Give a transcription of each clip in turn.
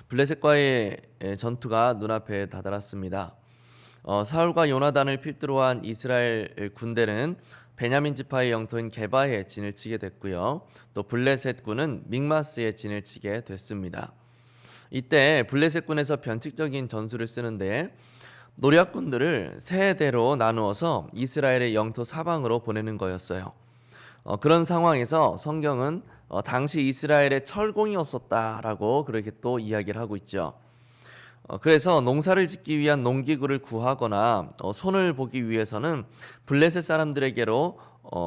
블레셋과의 전투가 눈앞에 다다랐습니다. 사울과 요나단을 필두로 한 이스라엘 군대는 베냐민 지파의 영토인 게바에 진을 치게 됐고요. 또 블레셋군은 믹마스에 진을 치게 됐습니다. 이때 블레셋군에서 변칙적인 전술을 쓰는데 노략군들을 세 대로 나누어서 이스라엘의 영토 사방으로 보내는 거였어요. 그런 상황에서 성경은 당시 이스라엘에 철공이 없었다라고 그렇게 또 이야기를 하고 있죠. 그래서 농사를 짓기 위한 농기구를 구하거나 손을 보기 위해서는 블레셋 사람들에게로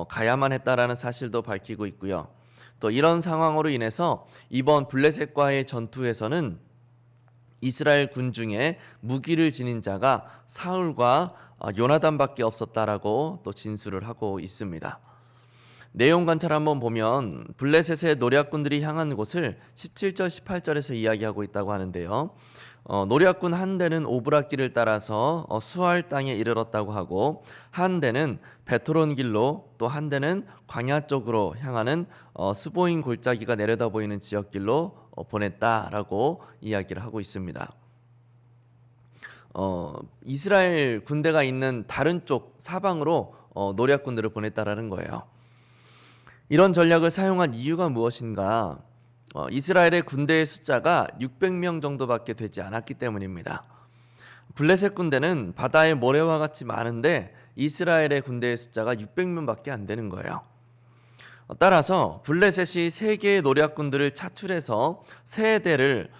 가야만 했다라는 사실도 밝히고 있고요. 또 이런 상황으로 인해서 이번 블레셋과의 전투에서는 이스라엘 군 중에 무기를 지닌 자가 사울과 요나단밖에 없었다라고 또 진술을 하고 있습니다. 내용 관찰 한번 보면 블레셋의 노략군들이 향한 곳을 17절 18절에서 이야기하고 있다고 하는데요. 노략군 한 대는 오브라길을 따라서 수알 땅에 이르렀다고 하고, 한 대는 베토론 길로, 또 한 대는 광야 쪽으로 향하는 스보임 골짜기가 내려다 보이는 지역길로 보냈다라고 이야기를 하고 있습니다. 이스라엘 군대가 있는 다른 쪽 사방으로 노략군들을 보냈다라는 거예요. 이런 전략을 사용한 이유가 무엇인가? 이스라엘의 군대의 숫자가 600명 정도밖에 되지 않았기 때문입니다. 블레셋 군대는 바다의 모래와 같이 많은데 이스라엘의 군대의 숫자가 600명밖에 안 되는 거예요. 따라서 블레셋이 3개의 노략군들을 차출해서 세 대를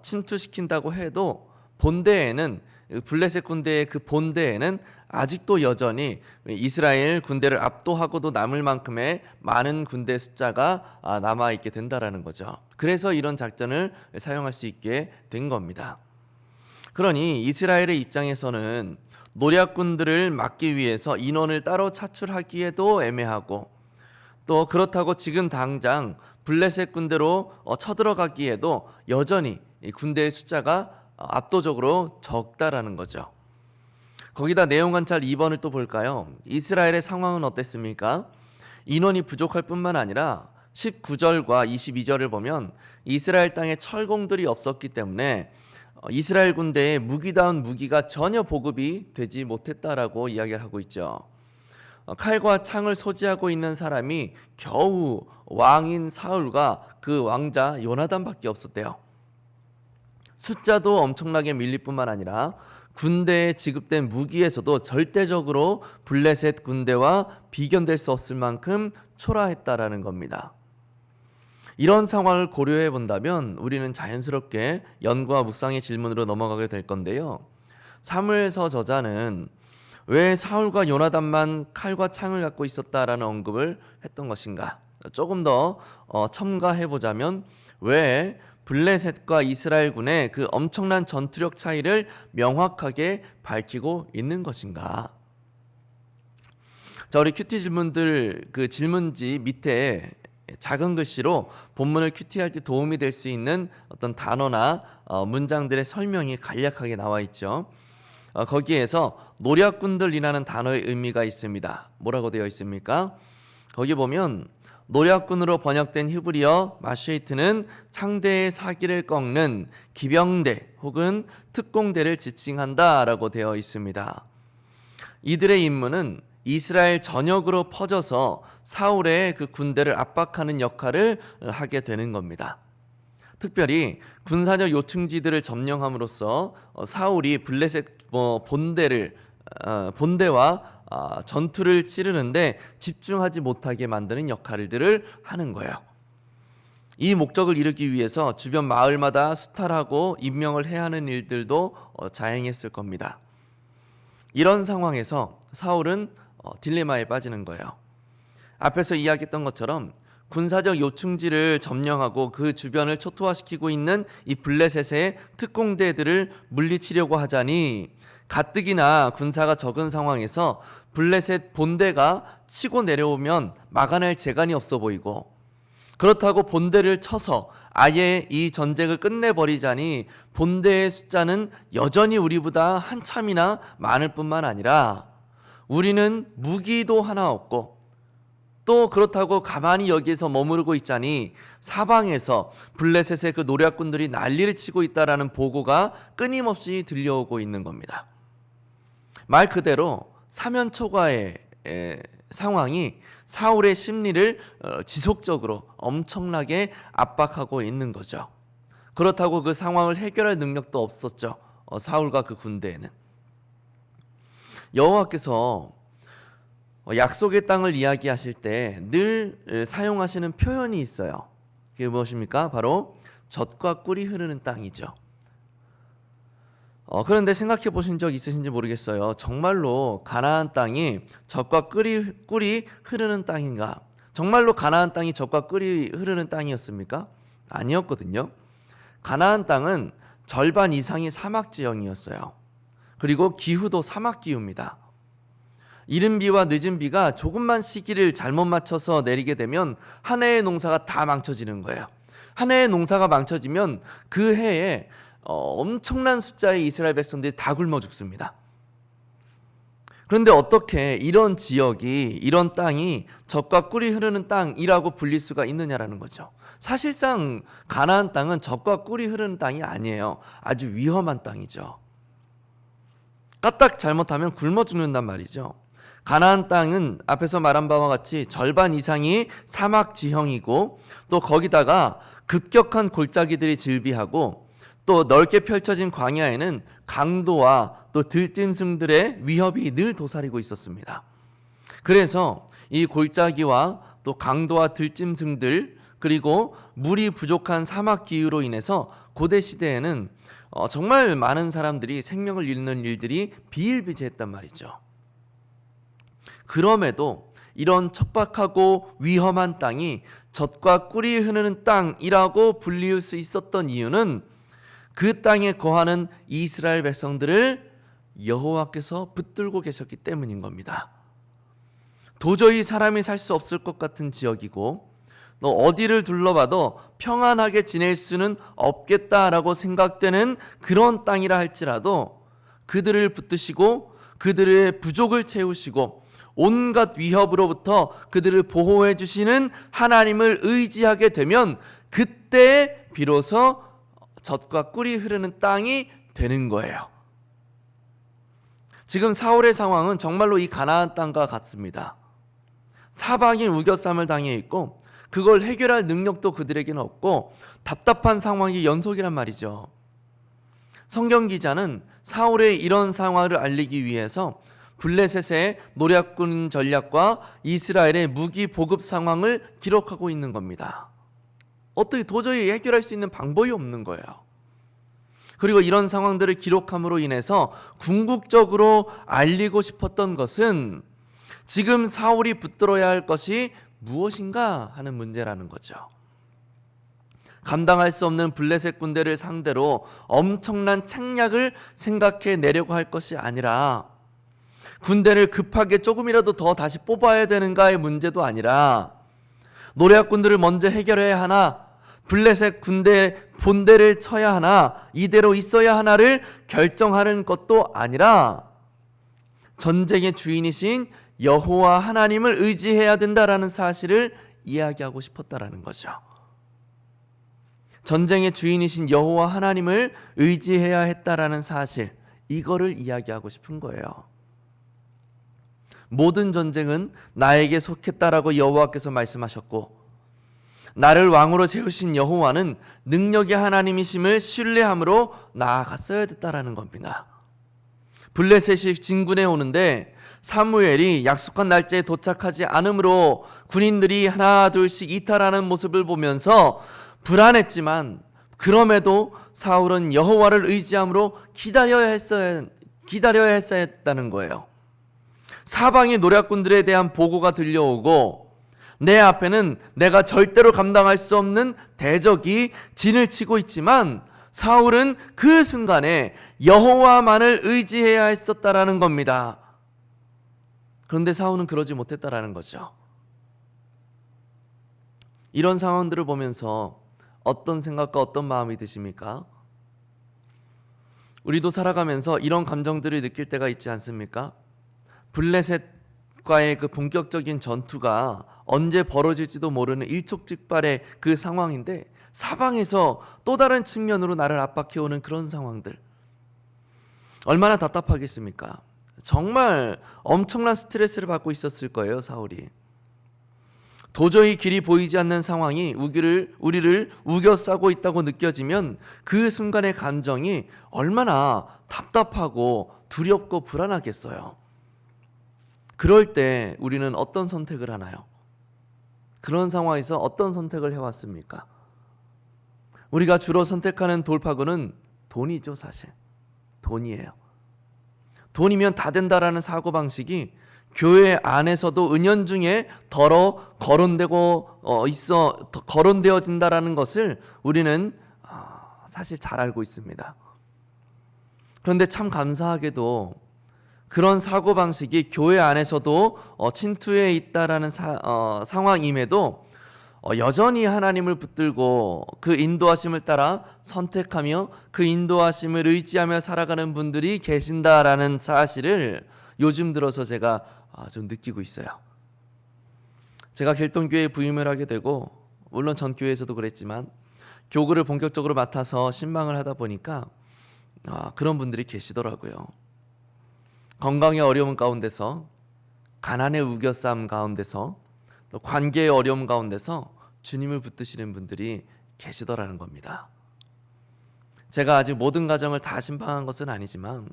침투시킨다고 해도 본대에는, 블레셋 군대의 그 본대에는 아직도 여전히 이스라엘 군대를 압도하고도 남을 만큼의 많은 군대 숫자가 남아있게 된다라는 거죠. 그래서 이런 작전을 사용할 수 있게 된 겁니다. 그러니 이스라엘의 입장에서는 노략군들을 막기 위해서 인원을 따로 차출하기에도 애매하고, 또 그렇다고 지금 당장 블레셋 군대로 쳐들어가기에도 여전히 군대의 숫자가 압도적으로 적다라는 거죠. 거기다 내용 관찰 2번을 또 볼까요? 이스라엘의 상황은 어땠습니까? 인원이 부족할 뿐만 아니라 19절과 22절을 보면 이스라엘 땅에 철공들이 없었기 때문에 이스라엘 군대에 무기다운 무기가 전혀 보급이 되지 못했다라고 이야기를 하고 있죠. 칼과 창을 소지하고 있는 사람이 겨우 왕인 사울과 그 왕자 요나단밖에 없었대요. 숫자도 엄청나게 밀릴 뿐만 아니라 군대에 지급된 무기에서도 절대적으로 블레셋 군대와 비견될 수 없을 만큼 초라했다라는 겁니다. 이런 상황을 고려해 본다면 우리는 자연스럽게 연구와 묵상의 질문으로 넘어가게 될 건데요. 사무엘서 저자는 왜 사울과 요나단만 칼과 창을 갖고 있었다라는 언급을 했던 것인가? 조금 더 첨가해 보자면 왜 블레셋과 이스라엘군의 그 엄청난 전투력 차이를 명확하게 밝히고 있는 것인가? 자, 우리 큐티 질문들 그 질문지 밑에 작은 글씨로 본문을 큐티할 때 도움이 될 수 있는 어떤 단어나 문장들의 설명이 간략하게 나와 있죠. 거기에서 노략군들이라는 단어의 의미가 있습니다. 뭐라고 되어 있습니까? 거기 보면 노략군으로 번역된 히브리어 마쉐이트는 상대의 사기를 꺾는 기병대 혹은 특공대를 지칭한다라고 되어 있습니다. 이들의 임무는 이스라엘 전역으로 퍼져서 사울의 그 군대를 압박하는 역할을 하게 되는 겁니다. 특별히 군사적 요충지들을 점령함으로써 사울이 블레셋 본대와 전투를 치르는데 집중하지 못하게 만드는 역할들을 하는 거예요. 이 목적을 이루기 위해서 주변 마을마다 수탈하고 임명을 해야 하는 일들도 자행했을 겁니다. 이런 상황에서 사울은 딜레마에 빠지는 거예요. 앞에서 이야기했던 것처럼 군사적 요충지를 점령하고 그 주변을 초토화시키고 있는 이 블레셋의 특공대들을 물리치려고 하자니 가뜩이나 군사가 적은 상황에서 블레셋 본대가 치고 내려오면 막아낼 재간이 없어 보이고, 그렇다고 본대를 쳐서 아예 이 전쟁을 끝내버리자니 본대의 숫자는 여전히 우리보다 한참이나 많을 뿐만 아니라 우리는 무기도 하나 없고 또 그렇다고 가만히 여기에서 머무르고 있자니 사방에서 블레셋의 그 노략군들이 난리를 치고 있다라는 보고가 끊임없이 들려오고 있는 겁니다. 말 그대로 사면초가의 상황이 사울의 심리를 지속적으로 엄청나게 압박하고 있는 거죠. 그렇다고 그 상황을 해결할 능력도 없었죠. 사울과 그 군대에는. 여호와께서 약속의 땅을 이야기하실 때 늘 사용하시는 표현이 있어요. 그게 무엇입니까? 바로 젖과 꿀이 흐르는 땅이죠. 그런데 생각해 보신 적 있으신지 모르겠어요. 정말로 가나안 땅이 젖과 꿀이 흐르는 땅인가? 정말로 가나안 땅이 젖과 꿀이 흐르는 땅이었습니까? 아니었거든요. 가나안 땅은 절반 이상이 사막 지형이었어요. 그리고 기후도 사막 기후입니다. 이른 비와 늦은 비가 조금만 시기를 잘못 맞춰서 내리게 되면 한 해의 농사가 다 망쳐지는 거예요. 한 해의 농사가 망쳐지면 그 해에 엄청난 숫자의 이스라엘 백성들이 다 굶어 죽습니다. 그런데 어떻게 이런 지역이, 이런 땅이 젖과 꿀이 흐르는 땅이라고 불릴 수가 있느냐라는 거죠. 사실상 가나안 땅은 젖과 꿀이 흐르는 땅이 아니에요. 아주 위험한 땅이죠. 까딱 잘못하면 굶어 죽는단 말이죠. 가나안 땅은 앞에서 말한 바와 같이 절반 이상이 사막 지형이고, 또 거기다가 급격한 골짜기들이 즐비하고, 또 넓게 펼쳐진 광야에는 강도와 또 들짐승들의 위협이 늘 도사리고 있었습니다. 그래서 이 골짜기와 또 강도와 들짐승들, 그리고 물이 부족한 사막 기후로 인해서 고대 시대에는 정말 많은 사람들이 생명을 잃는 일들이 비일비재했단 말이죠. 그럼에도 이런 척박하고 위험한 땅이 젖과 꿀이 흐르는 땅이라고 불리울 수 있었던 이유는 그 땅에 거하는 이스라엘 백성들을 여호와께서 붙들고 계셨기 때문인 겁니다. 도저히 사람이 살 수 없을 것 같은 지역이고, 또 어디를 둘러봐도 평안하게 지낼 수는 없겠다라고 생각되는 그런 땅이라 할지라도 그들을 붙드시고 그들의 부족을 채우시고 온갖 위협으로부터 그들을 보호해 주시는 하나님을 의지하게 되면 그때 비로소 젖과 꿀이 흐르는 땅이 되는 거예요. 지금 사울의 상황은 정말로 이 가나안 땅과 같습니다. 사방이 우겨쌈을 당해 있고 그걸 해결할 능력도 그들에게는 없고 답답한 상황이 연속이란 말이죠. 성경 기자는 사울의 이런 상황을 알리기 위해서 블레셋의 노략군 전략과 이스라엘의 무기 보급 상황을 기록하고 있는 겁니다. 어떻게 도저히 해결할 수 있는 방법이 없는 거예요. 그리고 이런 상황들을 기록함으로 인해서 궁극적으로 알리고 싶었던 것은 지금 사울이 붙들어야 할 것이 무엇인가 하는 문제라는 거죠. 감당할 수 없는 블레셋 군대를 상대로 엄청난 책략을 생각해 내려고 할 것이 아니라, 군대를 급하게 조금이라도 더 다시 뽑아야 되는가의 문제도 아니라, 노략군들을 먼저 해결해야 하나, 블레셋 군대 본대를 쳐야 하나, 이대로 있어야 하나를 결정하는 것도 아니라 전쟁의 주인이신 여호와 하나님을 의지해야 된다라는 사실을 이야기하고 싶었다라는 거죠. 전쟁의 주인이신 여호와 하나님을 의지해야 했다라는 사실, 이거를 이야기하고 싶은 거예요. 모든 전쟁은 나에게 속했다라고 여호와께서 말씀하셨고, 나를 왕으로 세우신 여호와는 능력의 하나님이심을 신뢰함으로 나아갔어야 됐다라는 겁니다. 블레셋이 진군해 오는데 사무엘이 약속한 날짜에 도착하지 않으므로 군인들이 하나 둘씩 이탈하는 모습을 보면서 불안했지만, 그럼에도 사울은 여호와를 의지함으로 기다려야 했어야 했다는 거예요. 사방의 노략군들에 대한 보고가 들려오고 내 앞에는 내가 절대로 감당할 수 없는 대적이 진을 치고 있지만 사울은 그 순간에 여호와만을 의지해야 했었다라는 겁니다. 그런데 사울은 그러지 못했다라는 거죠. 이런 상황들을 보면서 어떤 생각과 어떤 마음이 드십니까? 우리도 살아가면서 이런 감정들을 느낄 때가 있지 않습니까? 블레셋과의 그 본격적인 전투가 언제 벌어질지도 모르는 일촉즉발의 그 상황인데 사방에서 또 다른 측면으로 나를 압박해오는 그런 상황들, 얼마나 답답하겠습니까? 정말 엄청난 스트레스를 받고 있었을 거예요, 사울이. 도저히 길이 보이지 않는 상황이 우리를 우겨싸고 있다고 느껴지면 그 순간의 감정이 얼마나 답답하고 두렵고 불안하겠어요. 그럴 때 우리는 어떤 선택을 하나요? 그런 상황에서 어떤 선택을 해왔습니까? 우리가 주로 선택하는 돌파구는 돈이죠, 사실. 돈이에요. 돈이면 다 된다라는 사고방식이 교회 안에서도 은연중에 거론되어진다라는 것을 우리는 사실 잘 알고 있습니다. 그런데 참 감사하게도 그런 사고방식이 교회 안에서도 침투해 있다라는 상황임에도 여전히 하나님을 붙들고 그 인도하심을 따라 선택하며 그 인도하심을 의지하며 살아가는 분들이 계신다라는 사실을 요즘 들어서 제가 좀 느끼고 있어요. 제가 길동교회에 부임을 하게 되고, 물론 전 교회에서도 그랬지만 교구를 본격적으로 맡아서 신방을 하다 보니까 그런 분들이 계시더라고요. 건강의 어려움 가운데서, 가난의 우겨싸움 가운데서, 또 관계의 어려움 가운데서 주님을 붙드시는 분들이 계시더라는 겁니다. 제가 아직 모든 가정을 다 신방한 것은 아니지만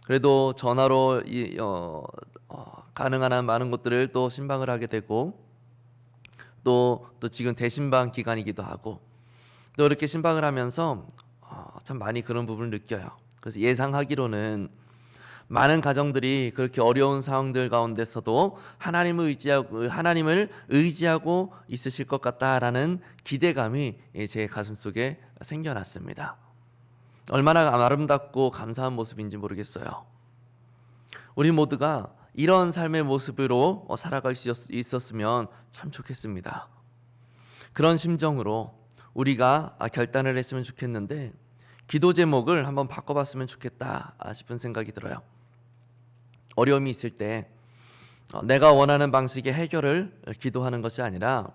그래도 전화로 가능한 한 많은 곳들을 또 신방을 하게 되고, 또 지금 대신방 기간이기도 하고, 또 이렇게 신방을 하면서 참 많이 그런 부분을 느껴요. 그래서 예상하기로는 많은 가정들이 그렇게 어려운 상황들 가운데서도 하나님을 의지하고 있으실 것 같다라는 기대감이 제 가슴 속에 생겨났습니다. 얼마나 아름답고 감사한 모습인지 모르겠어요. 우리 모두가 이런 삶의 모습으로 살아갈 수 있었으면 참 좋겠습니다. 그런 심정으로 우리가 결단을 했으면 좋겠는데, 기도 제목을 한번 바꿔봤으면 좋겠다 싶은 생각이 들어요. 어려움이 있을 때 내가 원하는 방식의 해결을 기도하는 것이 아니라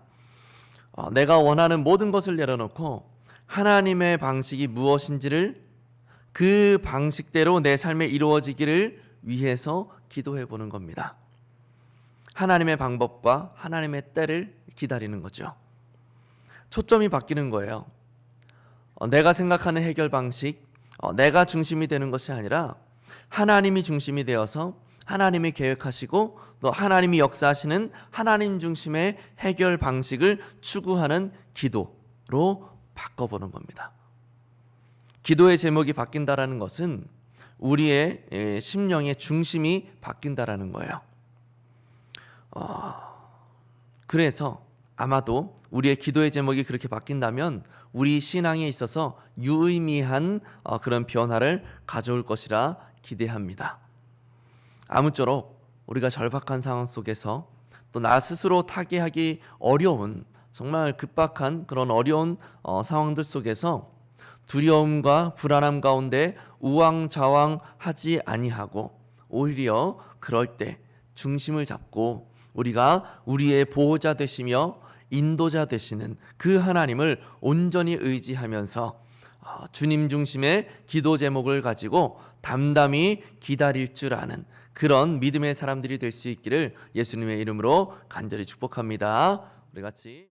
내가 원하는 모든 것을 내려놓고 하나님의 방식이 무엇인지를 그 방식대로 내 삶에 이루어지기를 위해서 기도해 보는 겁니다. 하나님의 방법과 하나님의 때를 기다리는 거죠. 초점이 바뀌는 거예요. 내가 생각하는 해결 방식, 내가 중심이 되는 것이 아니라 하나님이 중심이 되어서 하나님이 계획하시고 또 하나님이 역사하시는 하나님 중심의 해결 방식을 추구하는 기도로 바꿔보는 겁니다. 기도의 제목이 바뀐다라는 것은 우리의 심령의 중심이 바뀐다라는 거예요. 그래서 아마도 우리의 기도의 제목이 그렇게 바뀐다면 우리 신앙에 있어서 유의미한 그런 변화를 가져올 것이라 기대합니다. 아무쪼록 우리가 절박한 상황 속에서 또 나 스스로 타개하기 어려운, 정말 급박한 그런 어려운 상황들 속에서 두려움과 불안함 가운데 우왕좌왕하지 아니하고, 오히려 그럴 때 중심을 잡고 우리가 우리의 보호자 되시며 인도자 되시는 그 하나님을 온전히 의지하면서 주님 중심의 기도 제목을 가지고 담담히 기다릴 줄 아는 그런 믿음의 사람들이 될 수 있기를 예수님의 이름으로 간절히 축복합니다. 우리 같이